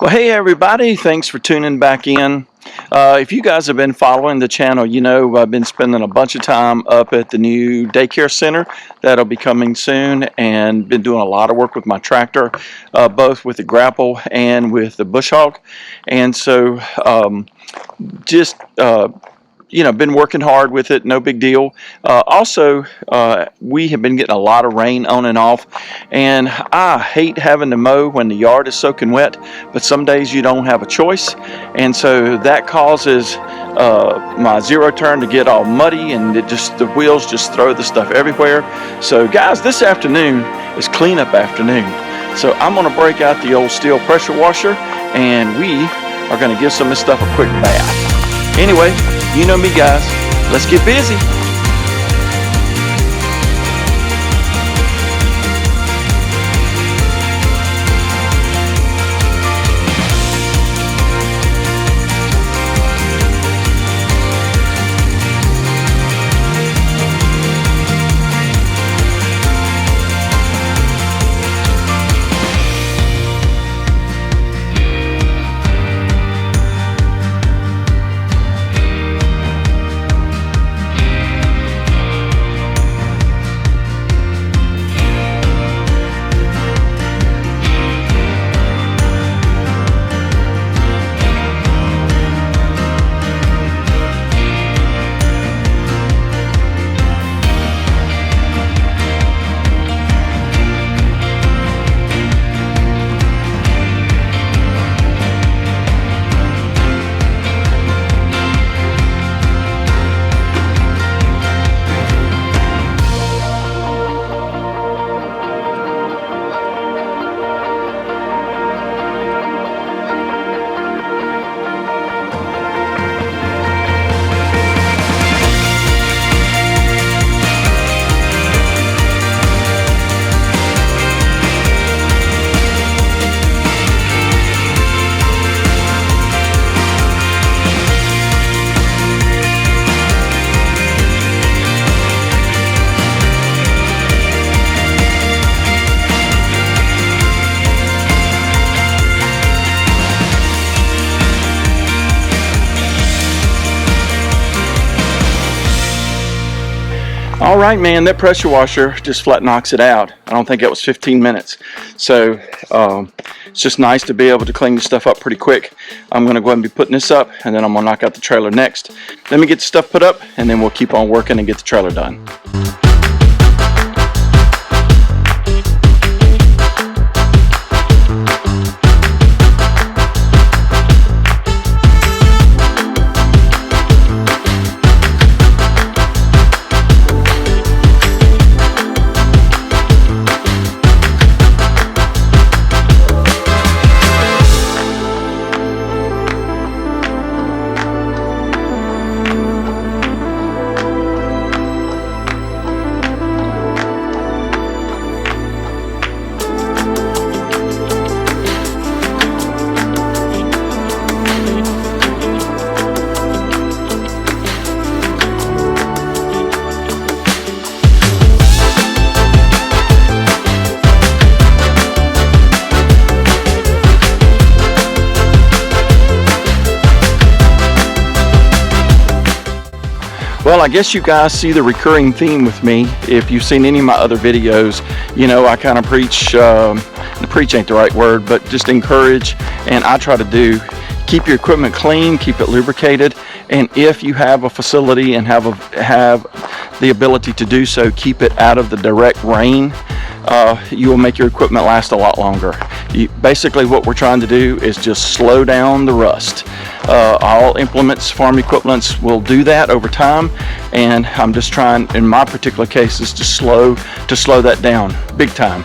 Well, hey everybody, thanks for tuning back in. If you guys have been following the channel, you know I've been spending a bunch of time up at the new daycare center that'll be coming soon, and been doing a lot of work with my tractor, both with the grapple and with the bush hog. And so just been working hard with it, no big deal. Also, we have been getting a lot of rain on and off, and I hate having to mow when the yard is soaking wet, but some days you don't have a choice, and so that causes my zero turn to get all muddy, and the wheels just throw the stuff everywhere. So guys, this afternoon is cleanup afternoon, so I'm going to break out the old Stihl pressure washer, and we are going to give some of this stuff a quick bath. Anyway, you know me guys, let's get busy. All right, man, that pressure washer just flat knocks it out. I don't think it was 15 minutes. So it's just nice to be able to clean the stuff up pretty quick. I'm going to go ahead and be putting this up, and then I'm going to knock out the trailer next. Let me get the stuff put up, and then we'll keep on working and get the trailer done. Well, I guess you guys see the recurring theme with me. If you've seen any of my other videos, you know I kind of preach, preach ain't the right word, but just encourage, and I try to do, keep your equipment clean, keep it lubricated, and if you have a facility and have the ability to do so, keep it out of the direct rain. You will make your equipment last a lot longer. Basically what we're trying to do is just slow down the rust. All implements, farm equipments will do that over time, and I'm just trying, in my particular cases, to slow that down big time.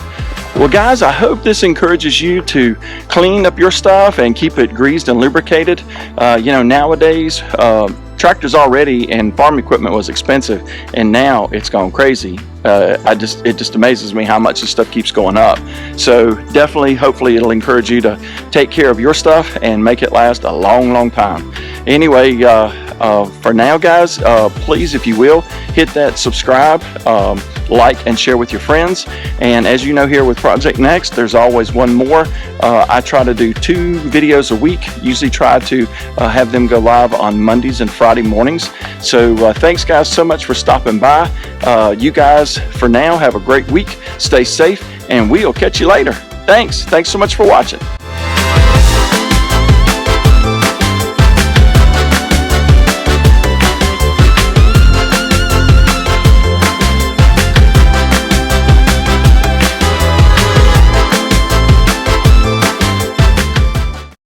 Well guys, I hope this encourages you to clean up your stuff and keep it greased and lubricated. Nowadays tractors already and farm equipment was expensive, and now it's gone crazy. It just amazes me how much this stuff keeps going up. So definitely, hopefully it'll encourage you to take care of your stuff and make it last a long time. Anyway, for now guys, please, if you will, hit that subscribe, like, and share with your friends. And as you know, here with Project Next, there's always one more. I try to do 2 videos a week, usually try to have them go live on Mondays and Friday mornings. So thanks guys so much for stopping by. You guys for now have a great week, stay safe, and we'll catch you later. Thanks so much for watching.